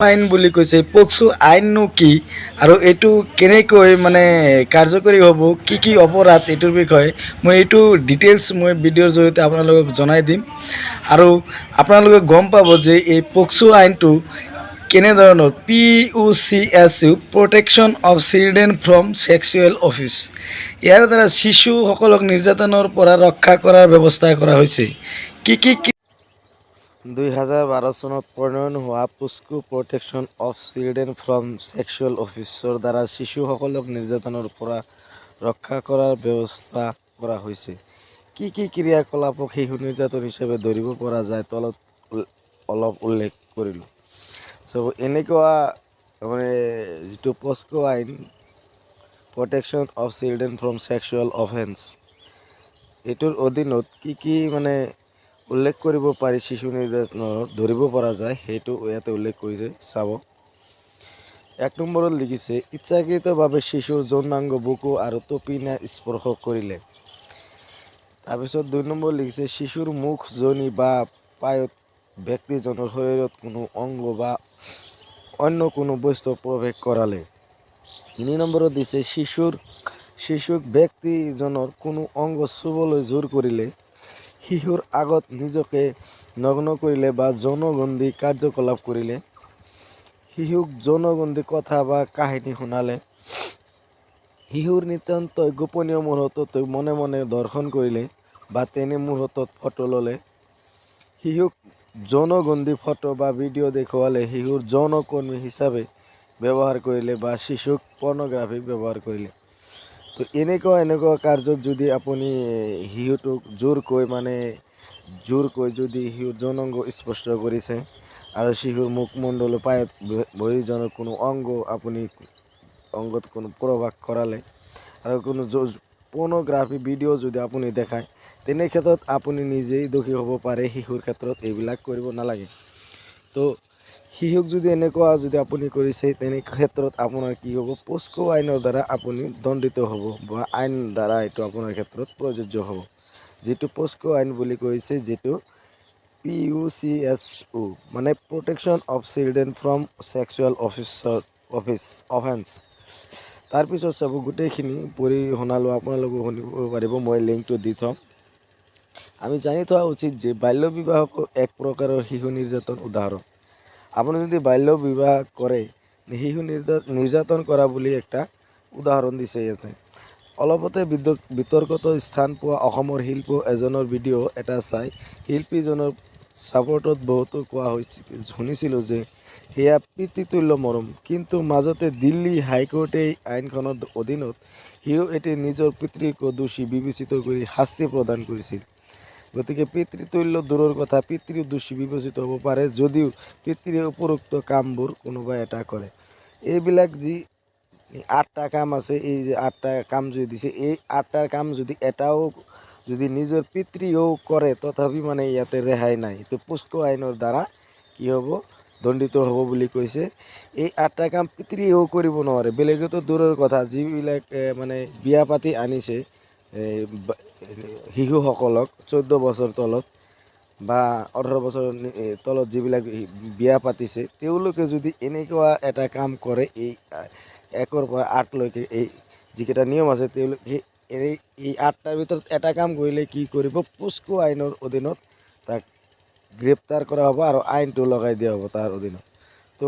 আইন বুলি কৈছে পক্সো আইননো কি আৰু এইটো কেনেকৈ মানে কাৰ্যকৰী হ'ব কি অপৰাধ এইটোৰ বিষয়ে মই এইটো ডিটেইলছ মই ভিডিঅ'ৰ জৰিয়তে আপোনালোকক জনাই দিম আৰু আপোনালোকে গম পাব যে এই পক্সো আইনটো কেনেধৰণৰ POCSU protection of children from sexual offences ইয়াৰ দ্বাৰা শিশুসকলক নিৰ্যাতনৰ পৰা ৰক্ষা কৰাৰ ব্যৱস্থা কৰা হৈছে। কি 2012 চনত প্ৰণয়ন হোৱা POCSO protection of children from sexual অফিচৰ দ্বাৰা শিশুসকলক নিৰ্যাতনৰ পৰা ৰক্ষা কৰাৰ ব্যৱস্থা কৰা হৈছে। কি ক্ৰিয়াকলাপক শিশু নিৰ্যাতন হিচাপে ধৰিব পৰা যায় তলত অলপ উল্লেখ কৰিলোঁ। এনেকুৱা মানে যিটো পস্কো আইন protection of children from sexual offence এইটোৰ অধীনত কি মানে উল্লেখ কৰিব পাৰি শিশু নিৰ্যাতনৰ ধৰিব পৰা যায় সেইটো ইয়াতে উল্লেখ কৰিছে চাব। 1 নম্বৰত লিখিছে ইচ্ছাকৃতভাৱে শিশুৰ যৌনাংগ বুকু আৰু তপিনা স্পৰ্শ কৰিলে। তাৰপিছত 2 নম্বৰ লিখিছে শিশুৰ মুখ যোনি বা পায়ত ব্যক্তিজনৰ শৰীৰত কোনো অংগ বা অন্য কোনো বস্তু প্ৰৱেশ কৰালে। 3 নম্বৰত দিছে শিশুক ব্যক্তিজনৰ কোনো অংগ চুবলৈ জোৰ কৰিলে, শিশুৰ আগত নিজকে নগ্ন কৰিলে বা যৌনগন্ধি কাৰ্যকলাপ কৰিলে, শিশুক যৌনগন্ধি কথা বা কাহিনী শুনালে, শিশুৰ নিতান্তই গোপনীয় মুহূৰ্তত মনে মনে দৰ্শন কৰিলে বা তেনে মুহূৰ্তত ফটো ল'লে, শিশুক যৌনগন্ধি ফটো বা ভিডিঅ' দেখুৱালে, শিশুৰ যৌনকৰ্মী হিচাপে ব্যৱহাৰ কৰিলে বা শিশুক পৰ্ণগ্ৰাফি ব্যৱহাৰ কৰিলে। তো এনেকুৱা কাৰ্যত যদি আপুনি শিশুটোক জোৰকৈ যদি শিশুৰ যৌনাংগ স্পৰ্শ কৰিছে আৰু শিশুৰ মুখমণ্ডল পায়ত ভৰিজনৰ কোনো অংগত কোনো প্ৰৱেশ কৰালে আৰু কোনো পৰ্ণগ্ৰাফি ভিডিঅ' যদি আপুনি দেখায় তেনে ক্ষেত্ৰত আপুনি নিজেই দোষী হ'ব পাৰে। শিশুৰ ক্ষেত্ৰত এইবিলাক কৰিব নালাগে। তো শিশুক যদি এনেকুৱা যদি আপুনি কৰিছে তেনে ক্ষেত্ৰত আপোনাৰ কি হ'ব, পস্কো আইনৰ দ্বাৰা আপুনি দণ্ডিত হ'ব বা আইন দ্বাৰা এইটো আপোনাৰ ক্ষেত্ৰত প্ৰযোজ্য হ'ব। যিটো পস্কো আইন বুলি কৈছে, যিটো POCSU মানে protection of children from sexual offence. তাৰপিছত চাব গোটেইখিনি পঢ়ি শুনালোঁ, আপোনালোকে শুনিব পাৰিব, মই লিংকটো দি থ'ম। আমি জানি থোৱা উচিত যে বাল্য বিবাহকো এক প্ৰকাৰৰ শিশু নিৰ্যাতন উদাহৰণ। আপুনি যদি বাল্য বিবাহ কৰে শিশু নিৰ্যাতন কৰা বুলি একটা উদাহৰণ দিছে ইয়াতে। অলপতে বিতৰ্কত স্থান পোৱা অসমৰ শিল্পী এজনৰ ভিডিঅ' এটা চাই শিল্পীজনৰ ছাপোৰ্টত বহুতো কোৱা শুনিছিলোঁ যে সেয়া পিতৃতুল্য মৰম, কিন্তু মাজতে দিল্লী হাইকোৰ্টে আইনখনৰ অধীনত সিও এটি নিজৰ পিতৃকো দোষী বিবেচিত কৰি শাস্তি প্ৰদান কৰিছিল। গতিকে পিতৃতুল্য দূৰৰ কথা, পিতৃও দোষী বিবেচিত হ'ব পাৰে যদিও পিতৃয়ে উপৰোক্ত কামবোৰ কোনোবা এটা কৰে। এইবিলাক যি 8টা কাম আছে, এই যে 8টা কাম যদি দিছে, এই 8টাৰ কাম যদি এটাও যদি নিজৰ পিতৃও কৰে তথাপি মানে ইয়াতে ৰেহাই নাই। তো পস্কো আইনৰ দ্বাৰা কি হ'ব, দণ্ডিত হ'ব বুলি কৈছে। এই 8টা কাম পিতৃয়েও কৰিব নোৱাৰে, বেলেগতো দূৰৰ কথা, যিবিলাক মানে বিয়া পাতি আনিছে শিশুসকলক 14 বছৰ তলত বা 18 বছৰ তলত যিবিলাক বিয়া পাতিছে তেওঁলোকে যদি এনেকুৱা এটা কাম কৰে, এই 1ৰ পৰা 8লৈকে এই যিকেইটা নিয়ম আছে, তেওঁলোকে এই 8টাৰ ভিতৰত এটা কাম কৰিলে কি কৰিব, পস্কো আইনৰ অধীনত তাক গ্ৰেপ্তাৰ কৰা হ'ব আৰু আইনটো লগাই দিয়া হ'ব তাৰ অধীনত। তো